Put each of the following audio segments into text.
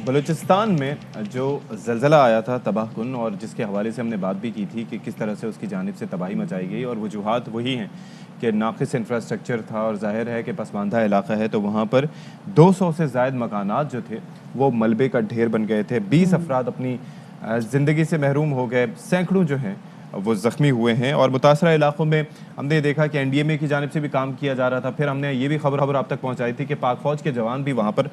बलूचिस्तान में जो ज़लज़ला आया था तबाहकुन, और जिसके हवाले से हमने बात भी की थी कि किस तरह से उसकी जानिब से तबाही मचाई गई, और वजूहात वही हैं कि नाक़िस इंफ्रास्ट्रक्चर था और ज़ाहिर है कि पसमानदा इलाका है, तो वहाँ पर 200 से ज़ायद मकानात जो थे वो मलबे का ढेर बन गए थे। 20 अफराद अपनी ज़िंदगी से महरूम हो गए, सैकड़ों जो हैं वो ज़ख्मी हुए हैं। और मुतासरा इलाकों में हमने देखा कि NDMA की जानिब से भी काम किया जा रहा था। फिर हमने ये भी खबर आप तक पहुँचाई थी कि पाक फ़ौज के जवान भी वहाँ पर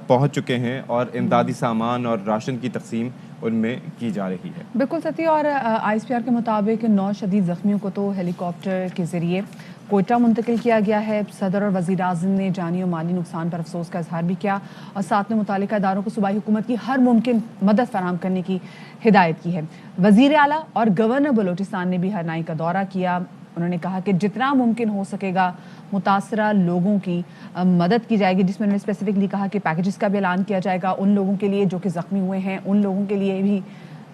पहुँच चुके हैं और इमदादी सामान और राशन की तकसीम उनमें की जा रही है। बिल्कुल सती। और ISPR के मुताबिक 9 शदीद ज़ख्मियों को तो हेलीकॉप्टर के ज़रिए कोयटा मुंतकिल किया गया है। सदर और वज़ीर आज़म ने जानी और माली नुकसान पर अफसोस का इजहार भी किया और साथ में मुतालिका इदारों को सूबाई हुकूमत की हर मुमकिन मदद फराहम करने की हिदायत की है। वज़ीर आला और गवर्नर बलूचिस्तान ने भी हरनाई का दौरा किया। उन्होंने कहा कि जितना मुमकिन हो सकेगा मुतासरा लोगों की मदद की जाएगी, जिसमें उन्होंने स्पेसिफिकली कहा कि पैकेजेस का भी ऐलान किया जाएगा उन लोगों के लिए जो कि ज़ख्मी हुए हैं, उन लोगों के लिए भी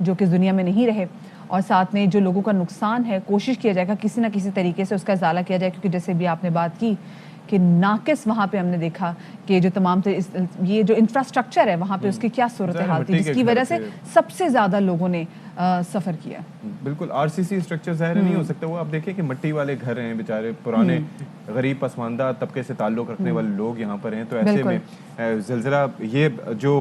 जो कि दुनिया में नहीं रहे, और साथ में जो लोगों का नुकसान है कोशिश किया जाएगा किसी ना किसी तरीके से उसका इजाला किया जाए। क्योंकि जैसे भी आपने बात की कि नाकिस वहाँ पे हमने देखा कि जो तमाम ये जो इंफ्रास्ट्रक्चर है वहाँ पे उसकी क्या सूरत हाल थी, जिसकी वजह से सबसे ज़्यादा लोगों ने सफ़र किया। बिल्कुल RCC स्ट्रक्चर ज़ाहिर नहीं हो सकता। वो आप देखिए कि मिट्टी वाले घर हैं, बेचारे पुराने गरीब पसमानदा तबके से ताल्लुक़ रखने वाले लोग यहाँ पर हैं। तो ऐसे में ज़लज़ला ये जो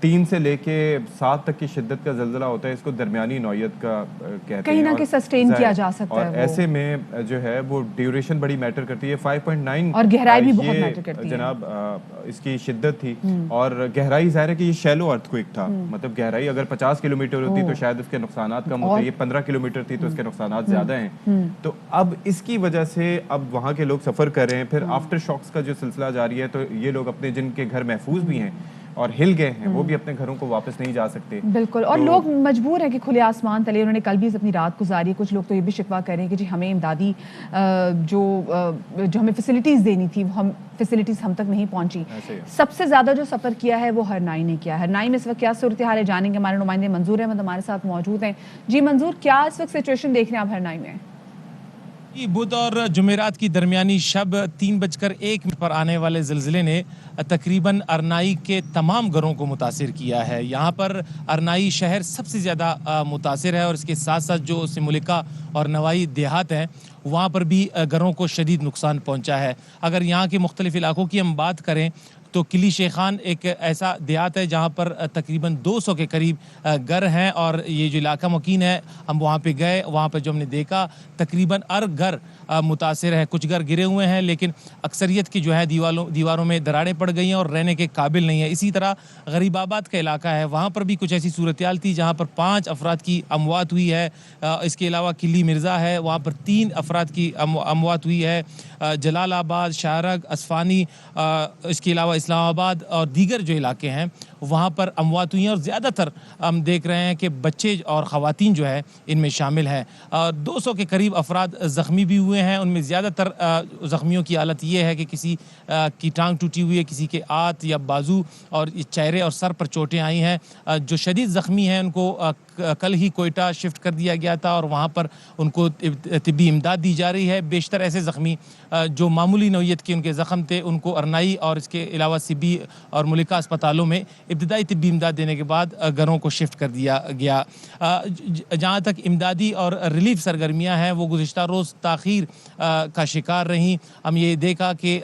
3 से लेके 7 तक की शिद्दत का ज़लज़ला होता है, इसको दरमियानी नौयत का कहते हैं, कहीं ना कहीं सस्टेन किया जा सकता है। और ऐसे में जो है वो ड्यूरेशन बड़ी मैटर करती है। 5.9 और गहराई भी बहुत मैटर करती है जनाब इसकी शिद्दत थी। और गहराई ज़ाहिर है कि ये शैलो अर्थक्वेक था, मतलब गहराई अगर 50 किलोमीटर होती तो शायद उसके नुकसानात कम होते। ये 15 किलोमीटर थी तो उसके नुकसानात ज़्यादा हैं। तो अब इसकी वजह से अब वहाँ के लोग सफ़र कर रहे हैं। फिर आफ्टर शॉक्स का जो सिलसिला जारी है, तो ये लोग अपने जिनके घर महफूज भी हैं और हिल गए हैं, वो भी अपने घरों को वापस नहीं जा सकते। बिल्कुल। और लोग मजबूर हैं कि खुले आसमान तले। उन्होंने कल भी अपनी रात गुजारी है। कुछ लोग तो ये भी शिकवा कर रहे हैं कि जी हमें इमदादी जो हमें फैसिलिटीज़ देनी थी वो फैसिलिटीज़ हम तक नहीं पहुंची। सबसे ज़्यादा जो सफ़र किया है वो हरनाई ने किया। हरनाई में इस वक्त क्या सूरत हाल है जानेंगे। हमारे नुमाइंदे मंजूर अहमद हमारे साथ मौजूद हैं। जी मंजूर, क्या इस वक्त सिचुएशन देख रहे हैं आप हरनाई में? बुध और जुमेरात की दरमियानी शब 3:01 पर आने वाले ज़िलज़िले ने तकरीबन अरनाई के तमाम घरों को मुतासिर किया है। यहाँ पर अरनाई शहर सबसे ज़्यादा मुतासिर है और इसके साथ साथ जो सिमुलिका और नवाई देहात हैं वहाँ पर भी घरों को शदीद नुकसान पहुँचा है। अगर यहाँ के मुख्तलिफ़ इलाकों की हम बात करें तो किली शेखान एक ऐसा देहात है जहाँ पर तकरीबन 200 के करीब घर हैं। और ये जो इलाका मकीन है, हम वहाँ पे गए, वहाँ पे जो हमने देखा तकरीबन हर घर मुतासिर है। कुछ घर गिरे हुए हैं लेकिन अक्सरियत की जो है दीवारों में दरारें पड़ गई हैं और रहने के काबिल नहीं है। इसी तरह गरीबाबाद का इलाका है, वहाँ पर भी कुछ ऐसी सूरत-हाल थी जहाँ पर 5 अफराद की अमवात हुई है। इसके अलावा किली मिर्ज़ा है, वहाँ पर 3 अफराद की अमवात हुई है। जलालाबाद, शाहरग, असफानी, इसके अलावा इस्लामाबाद और दीगर जो इलाके हैं वहाँ पर अमवात हुई हैं। और ज़्यादातर हम देख रहे हैं कि बच्चे और ख़वातीन जो है इनमें शामिल हैं। 200 के करीब अफराद ज़ख्मी भी हुए हैं। उनमें ज़्यादातर ज़ख्मियों की हालत ये है कि किसी की टांग टूटी हुई है, किसी के आंत या बाजू और चेहरे और सर पर चोटें आई हैं। जो शदीद ज़ख्मी हैं उनको कल ही कोयटा शिफ्ट कर दिया गया था और वहाँ पर उनको तिब्बी इमदाद दी जा रही है। बेशतर ऐसे ज़ख्मी जो मामूली नौयत के उनके ज़ख्म थे उनको अरनाई और इसके अलावा सिबी और मुलिका अस्पतालों में इब्तिदाई तिब्बी इमदाद देने के बाद घरों को शिफ्ट कर दिया गया। जहाँ तक इमदादी और रिलीफ सरगर्मियाँ हैं वो गुज़िश्ता रोज़ ताख़ीर का शिकार रहीं। हम ये देखा कि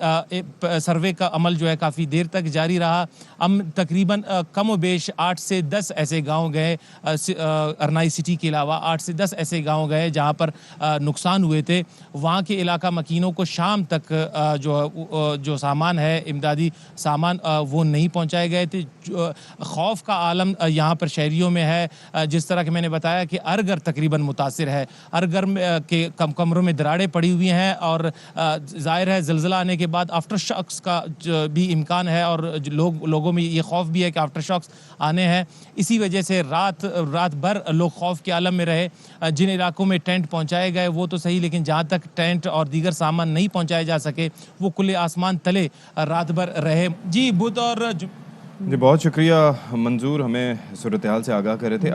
सर्वे का अमल जो है काफ़ी देर तक जारी रहा। हम तकरीबन कम व बेश 8 से 10 ऐसे गाँव गए, अरनाई सिटी के अलावा 8 से 10 ऐसे गाँव गए जहाँ पर नुकसान हुए थे। वहाँ के इलाका मकीनों को शाम तक जो सामान है इमदादी सामान वो नहीं पहुँचाए गए थे। खौफ का आलम यहाँ पर शहरियों में है। जिस तरह के मैंने बताया कि हर घर तकरीबन मुतासिर है, हर घर के कमरों में दरारें पड़ी हुई हैं और ज़ाहिर है ज़लज़ला आने के बाद आफ्टर शॉक्स का भी इम्कान है और लोगों में ये खौफ भी है कि आफ्टर शॉक्स आने हैं। इसी वजह से रात भर लोग खौफ के आलम में रहे। जिन इलाकों में टेंट पहुँचाए गए वो तो सही, लेकिन जहाँ तक टेंट और दीगर सामान नहीं पहुँचाए जा सके वो खुले आसमान तले रात भर रहे। जी बुध और जी बहुत शुक्रिया मंजूर, हमें सूरत हाल से आगाह कर रहे थे।